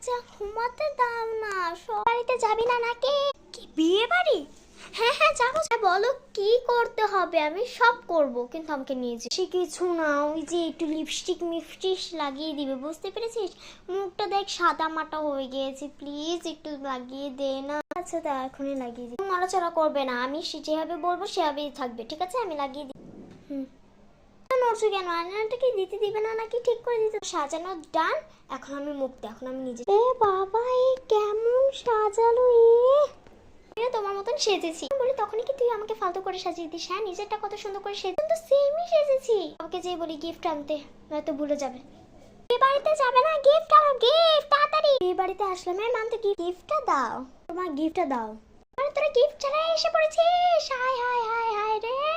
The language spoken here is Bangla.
যা ঘুমাতে দাও না। সব বাড়িতে যাবি না নাকি? কি বিয়ে বাড়ি? হ্যাঁ হ্যাঁ যাবো। বলো কি করতে হবে? আমি সব করব, কিন্তু আমাকে নিয়ে যে সে কিছু না, ওই যে একটু লিপস্টিক মিফটিস লাগিয়ে দিবে, বুঝতে পেরেছিস? মুখটা দেখ সাদা মাটা হয়ে গিয়েছে, প্লিজ একটু লাগিয়ে দে না। আচ্ছা তা এখনই লাগিয়ে দিই। নড়াচড়া করবে না, আমি যেভাবে বলবো সেভাবেই থাকবে, ঠিক আছে? আমি লাগিয়ে দিই। নড়ছো কেন? আয়নাটাকে দিতে দিবে না নাকি? ঠিক করে দিতে। সাজানো ডান। এখন আমি মুক্ত, এখন আমি নিজে। এ বাবা, এই কেমন সাজালো! তোমার মতন সেজেছি বলি তখনই কি তুই আমাকে ফালতু করে সাজিয়ে দিস? হ্যাঁ, নিজেরটা কত সুন্দর করে সেজে তো সেমই সেজেছি। আমাকে যে বলি গিফট আনতে, নয়তো ভুলে যাবে। এই বাড়িতে যাবে না, গিফট আনো, গিফট তাড়াতাড়ি। এই বাড়িতে আসলাম, আনতে গিফটটা দাও, তোমার গিফটটা দাও। আরে তোরা গিফট ছাড়াই এসে পড়েছিস? হায় হায় হায় হায় রে।